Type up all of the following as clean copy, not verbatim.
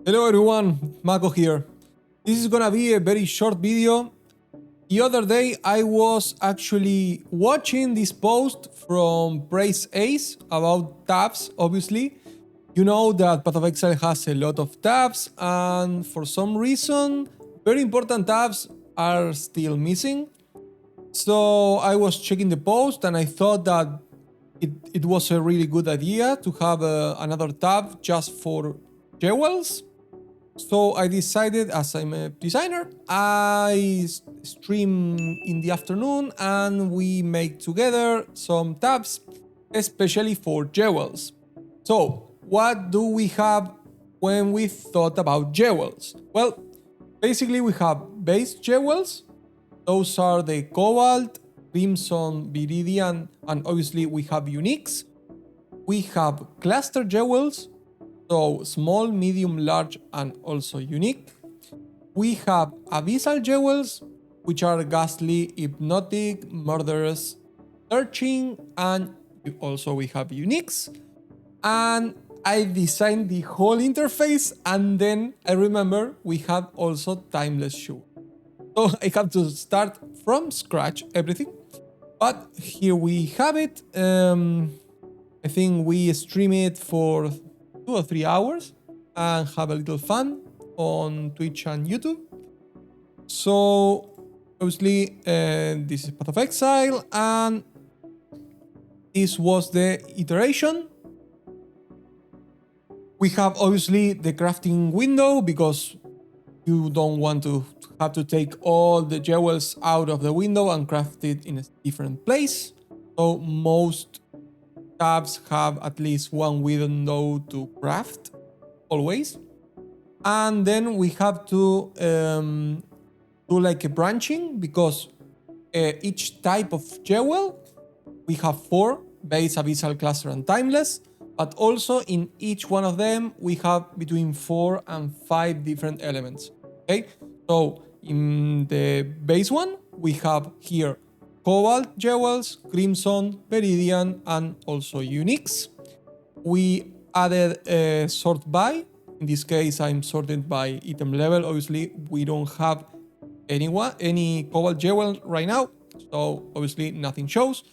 Hello everyone, Mako here. This is gonna be a very short video. The other day I was actually watching this post from Praise Ace about tabs, obviously. You know that Path of Exile has a lot of tabs, and for some reason, very important tabs are still missing. So I was checking the post and I thought that it was a really good idea to have another tab just for jewels. So I decided, as I'm a designer, I stream in the afternoon and we make together some tabs, especially for jewels. So what do we have when we thought about jewels? Well, basically we have base jewels. Those are the cobalt, crimson, viridian, and obviously we have uniques. We have cluster jewels, so small, medium, large, and also unique. We have abyssal jewels, which are ghastly, hypnotic, murderous, searching, and also we have uniques. And I designed the whole interface, and then I remember we have also timeless shoe. So I have to start from scratch everything. But here we have it. I think we stream it for 2 or 3 hours and have a little fun on Twitch and YouTube. So obviously this is Path of Exile, and this was the iteration. We have obviously the crafting window because you don't want to have to take all the jewels out of the window and craft it in a different place. So most tabs have at least one window to craft, always. And then we have to do like a branching because each type of jewel, we have 4, base, abyssal, cluster, and timeless. But also in each one of them, we have between 4 and 5 different elements. Okay, so in the base one, we have here cobalt jewels, crimson, viridian, and also uniques. We added a sort by. In this case, I'm sorted by item level. Obviously, we don't have any cobalt jewel right now, so obviously nothing shows.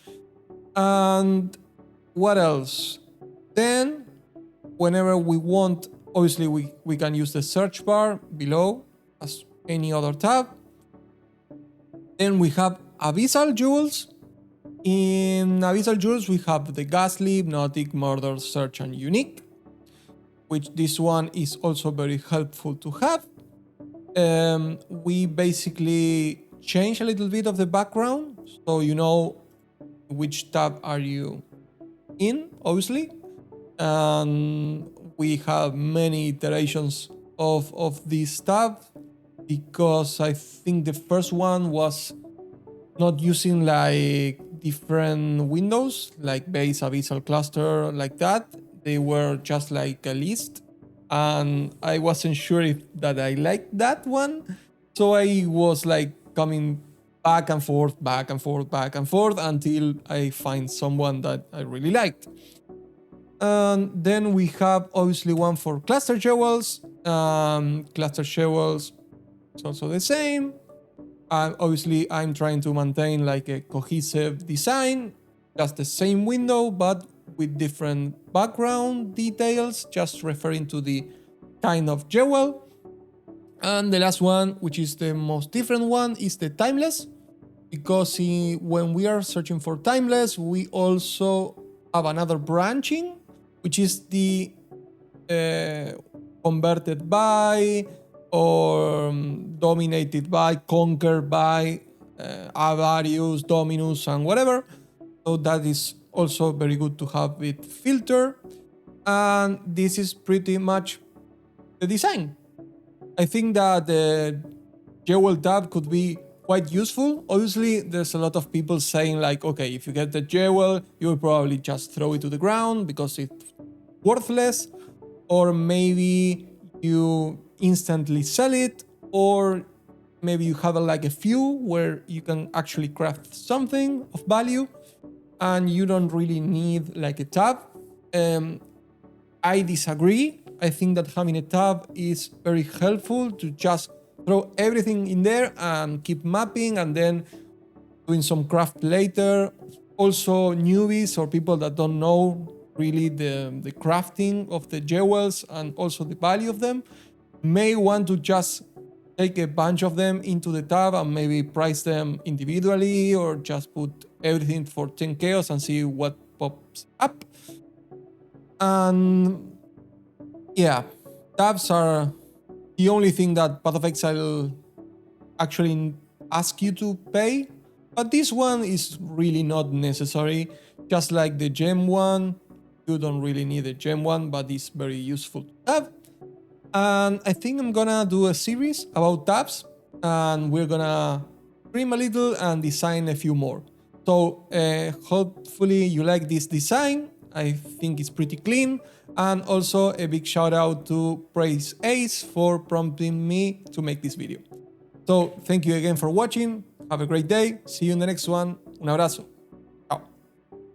And what else? Then, whenever we want, obviously we can use the search bar below as any other tab. Then we have abyssal jewels. In abyssal jewels, we have the ghastly, hypnotic, murder, search, and unique, which this one is also very helpful to have. We basically change a little bit of the background, so you know which tab are you in, obviously. And we have many iterations of this tab because I think the first one was not using like different windows like base, abyssal, cluster, like that. They were just like a list, and I wasn't sure if that I liked that one, so I was like coming back and forth until I find someone that I really liked. And then we have obviously one for cluster jewels. Cluster jewels is also the same. And obviously I'm trying to maintain like a cohesive design, just the same window, but with different background details, just referring to the kind of jewel. And the last one, which is the most different one, is the timeless, because when we are searching for timeless, we also have another branching, which is the converted by, or dominated by, conquered by, Avarius, Dominus, and whatever. So that is also very good to have with filter. And this is pretty much the design. I think that the jewel tab could be quite useful. Obviously, there's a lot of people saying like, okay, if you get the jewel, you will probably just throw it to the ground because it's worthless, or maybe you instantly sell it, or maybe you have like a few where you can actually craft something of value and you don't really need like a tab. I disagree. I think that having a tab is very helpful to just throw everything in there and keep mapping and then doing some craft later. Also, newbies or people that don't know really the crafting of the jewels and also the value of them may want to just take a bunch of them into the tab and maybe price them individually or just put everything for 10 chaos and see what pops up. And yeah, tabs are the only thing that Path of Exile actually asks you to pay, but this one is really not necessary. Just like the gem one, you don't really need a gem one, but it's very useful to have. And I think I'm gonna do a series about tabs, and we're gonna trim a little and design a few more. So hopefully you like this design. I think it's pretty clean. And also a big shout out to Praise Ace for prompting me to make this video. So thank you again for watching. Have a great day. See you in the next one. Un abrazo.